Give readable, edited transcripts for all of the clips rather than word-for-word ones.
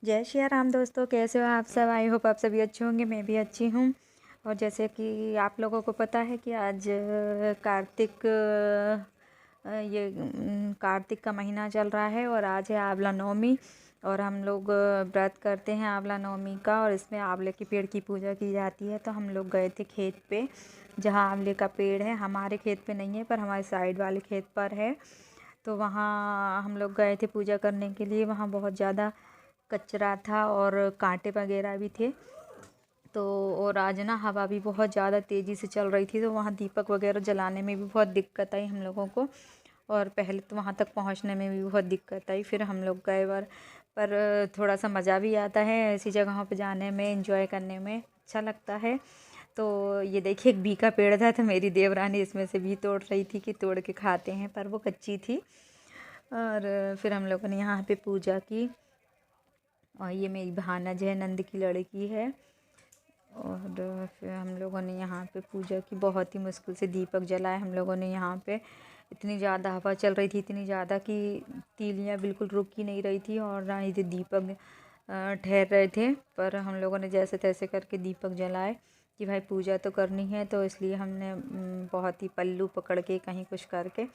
जय श्री राम दोस्तों, कैसे हो आप सब। आई होप आप सभी अच्छे होंगे। मैं भी अच्छी हूँ। और जैसे कि आप लोगों को पता है कि आज कार्तिक का महीना चल रहा है और आज है आंवला नवमी। और हम लोग व्रत करते हैं आंवला नवमी का, और इसमें आंवले के पेड़ की पूजा की जाती है। तो हम लोग गए थे खेत पे, जहाँ आंवले का पेड़ है। हमारे खेत पे नहीं है, पर हमारे साइड वाले खेत पर है। तो वहाँ हम लोग गए थे पूजा करने के लिए। वहाँ बहुत ज़्यादा कचरा था और कांटे वगैरह भी थे। तो और आज ना हवा भी बहुत ज़्यादा तेज़ी से चल रही थी, तो वहाँ दीपक वगैरह जलाने में भी बहुत दिक्कत आई हम लोगों को। और पहले तो वहाँ तक पहुँचने में भी बहुत दिक्कत आई। फिर हम लोग गए पर थोड़ा सा मज़ा भी आता है ऐसी जगहों पे जाने में, एंजॉय करने में अच्छा लगता है। तो ये देखिए, एक भी का पेड़ था, तो मेरी देवरानी इसमें से भी तोड़ रही थी कि तोड़ के खाते हैं, पर वो कच्ची थी। और फिर हम लोगों ने यहाँ पे पूजा की। और ये मेरी भानज है, नंद की लड़की है। और फिर हम लोगों ने यहाँ पे पूजा की। बहुत ही मुश्किल से दीपक जलाए हम लोगों ने यहाँ पे। इतनी ज़्यादा हवा चल रही थी, इतनी ज़्यादा कि तीलियाँ बिल्कुल रुक ही नहीं रही थी, और ना ही दीपक ठहर रहे थे। पर हम लोगों ने जैसे तैसे करके दीपक जलाए कि भाई पूजा तो करनी है। तो इसलिए हमने बहुत ही पल्लू पकड़ के कहीं कुछ करके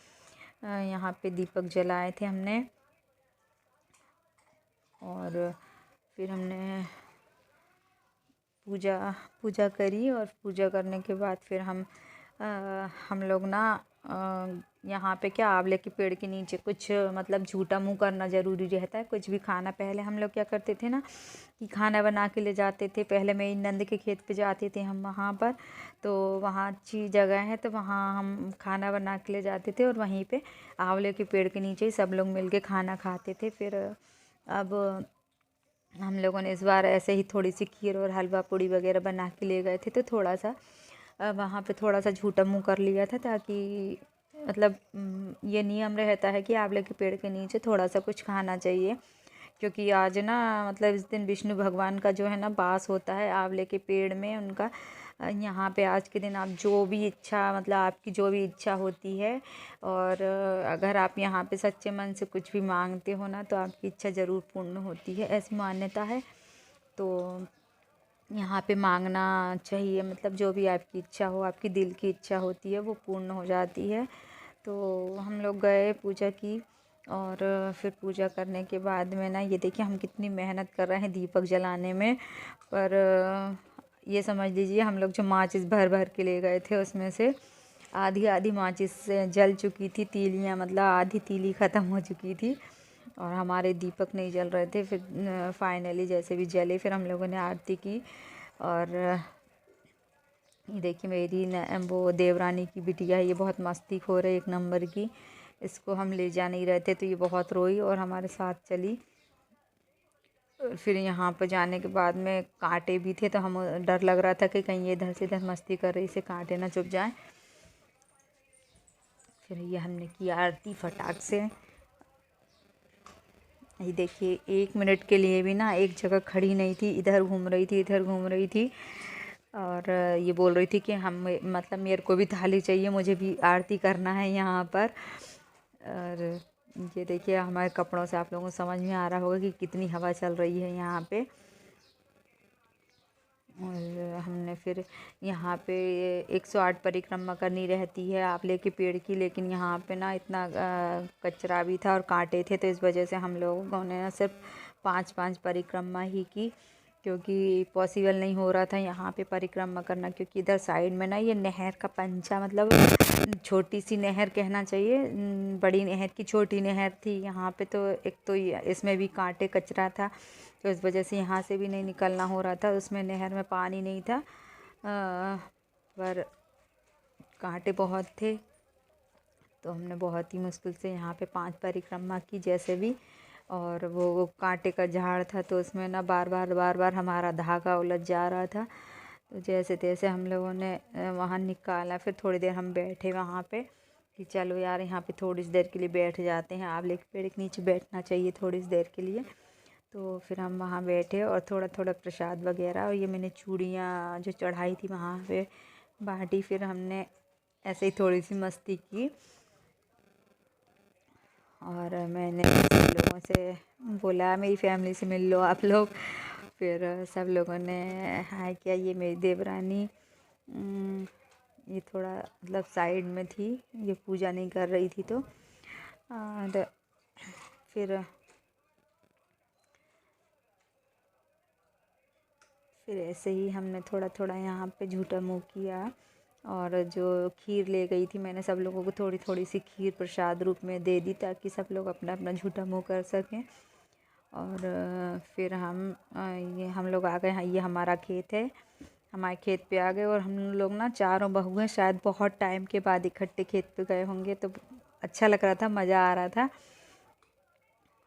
यहाँ पे दीपक जलाए थे हमने। और फिर हमने पूजा पूजा करी। और पूजा करने के बाद फिर हम लोग ना यहाँ पे क्या, आंवले के पेड़ के नीचे कुछ मतलब झूठा मुँह करना ज़रूरी रहता है। कुछ भी खाना, पहले हम लोग क्या करते थे ना कि खाना बना के ले जाते थे। पहले मेरी नंद के खेत पे जाते थे हम वहाँ पर, तो वहाँ अच्छी जगह है, तो वहाँ हम खाना बना के ले जाते थे। और वहीं पे आंवले के पेड़ के नीचे ही सब लोग मिल के खाना खाते थे। फिर अब हम लोगों ने इस बार ऐसे ही थोड़ी सी खीर और हलवा पूड़ी वगैरह बना के ले गए थे। तो थोड़ा सा वहाँ पे थोड़ा सा झूठा मुँह कर लिया था, ताकि मतलब ये नियम रहता है कि आंवले के पेड़ के नीचे थोड़ा सा कुछ खाना चाहिए। क्योंकि आज ना मतलब इस दिन विष्णु भगवान का जो है ना वास होता है आंवले के पेड़ में उनका। यहाँ पे आज के दिन आप जो भी इच्छा, मतलब आपकी जो भी इच्छा होती है, और अगर आप यहाँ पे सच्चे मन से कुछ भी मांगते हो ना, तो आपकी इच्छा ज़रूर पूर्ण होती है, ऐसी मान्यता है। तो यहाँ पे मांगना चाहिए, मतलब जो भी आपकी इच्छा हो, आपकी दिल की इच्छा होती है, वो पूर्ण हो जाती है। तो हम लोग गए, पूजा की। और फिर पूजा करने के बाद में ना, ये देखिए हम कितनी मेहनत कर रहे हैं दीपक जलाने में। पर ये समझ लीजिए, हम लोग जो माचिस भर भर के ले गए थे, उसमें से आधी आधी माचिस जल चुकी थी। तीलियाँ मतलब आधी तीली ख़त्म हो चुकी थी, और हमारे दीपक नहीं जल रहे थे। फिर फाइनली जैसे भी जले, फिर हम लोगों ने आरती की। और ये देखिए मेरी वो देवरानी की बिटिया है, ये बहुत मस्तीखोर है, एक नंबर की। इसको हम ले जा नहीं रहे थे, तो ये बहुत रोई और हमारे साथ चली। फिर यहाँ पर जाने के बाद में कांटे भी थे, तो हम डर लग रहा था कि कहीं ये इधर से इधर मस्ती कर रही, इसे कांटे ना चुभ जाए। फिर ये हमने की आरती फटाक से। ये देखिए, 1 मिनट के लिए भी ना एक जगह खड़ी नहीं थी, इधर घूम रही थी, इधर घूम रही थी। और ये बोल रही थी कि हम, मतलब मेरे को भी थाली चाहिए, मुझे भी आरती करना है यहाँ पर। और ये देखिए, हमारे कपड़ों से आप लोगों को समझ में आ रहा होगा कि कितनी हवा चल रही है यहाँ पे। और हमने फिर यहाँ पे 108 परिक्रमा करनी रहती है आंवले के पेड़ की, लेकिन यहाँ पे ना इतना कचरा भी था और कांटे थे, तो इस वजह से हम लोगों ने ना सिर्फ 5-5 परिक्रमा ही की, क्योंकि पॉसिबल नहीं हो रहा था यहाँ पे परिक्रमा करना। क्योंकि इधर साइड में ना ये नहर का पंचा, मतलब छोटी सी नहर कहना चाहिए, बड़ी नहर की छोटी नहर थी यहाँ पे। तो एक तो इसमें भी कांटे कचरा था, तो इस वजह से यहाँ से भी नहीं निकलना हो रहा था। उसमें नहर में पानी नहीं था, पर कांटे बहुत थे। तो हमने बहुत ही मुश्किल से यहाँ पे 5 परिक्रमा की जैसे भी। और वो कांटे का झाड़ था, तो उसमें ना बार बार हमारा धागा उलझ जा रहा था। तो जैसे तैसे हम लोगों ने वहाँ निकाला। फिर थोड़ी देर हम बैठे वहाँ पे कि चलो यार, यहाँ पे थोड़ी सी देर के लिए बैठ जाते हैं, आंवले के पेड़ के नीचे बैठना चाहिए थोड़ी सी देर के लिए। तो फिर हम वहाँ बैठे और थोड़ा थोड़ा प्रसाद वगैरह, और ये मैंने चूड़ियाँ जो चढ़ाई थी वहाँ पे बाँटी। फिर हमने ऐसे ही थोड़ी सी मस्ती की। और मैंने सब लोगों से बोला मेरी फैमिली से मिल लो आप लोग। फिर सब लोगों ने हाय किया। ये मेरी देवरानी ये थोड़ा मतलब साइड में थी, ये पूजा नहीं कर रही थी। तो और फिर ऐसे ही हमने थोड़ा थोड़ा यहाँ पे झूठा मुँह किया। और जो खीर ले गई थी मैंने सब लोगों को थोड़ी थोड़ी सी खीर प्रसाद रूप में दे दी, ताकि सब लोग अपना अपना झूठा मुँह कर सकें। और फिर ये हम लोग आ गए। हाँ, ये हमारा खेत है। हमारे खेत पे आ गए और हम लोग ना चारों बहुएं शायद बहुत टाइम के बाद इकट्ठे खेत पे गए होंगे, तो अच्छा लग रहा था, मज़ा आ रहा था।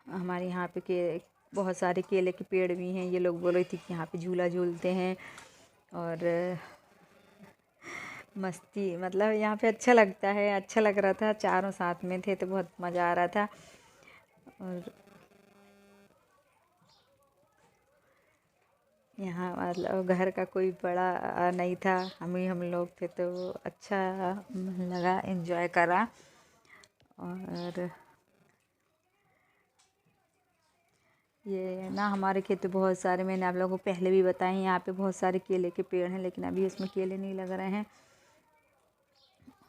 हमारे यहाँ पे बहुत सारे केले के पेड़ भी हैं। ये लोग बोल रही थी कि यहाँ पे झूला झूलते हैं और मस्ती, मतलब यहाँ पे अच्छा लगता है, अच्छा लग रहा था। चारों साथ में थे तो बहुत मज़ा आ रहा था। और यहाँ मतलब घर का कोई बड़ा नहीं था, हम लोग थे, तो अच्छा लगा, एंजॉय करा। और ये ना हमारे खेत पे बहुत सारे, मैंने आप लोगों को पहले भी बताए, यहाँ पे बहुत सारे केले के पेड़ हैं, लेकिन अभी इसमें केले नहीं लग रहे हैं।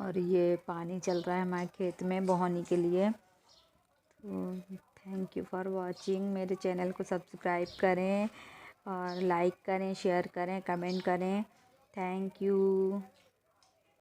और ये पानी चल रहा है हमारे खेत में बोहानी के लिए। तो थैंक यू फॉर वॉचिंग। मेरे चैनल को सब्सक्राइब करें और लाइक करें, शेयर करें, कमेंट करें। Thank you.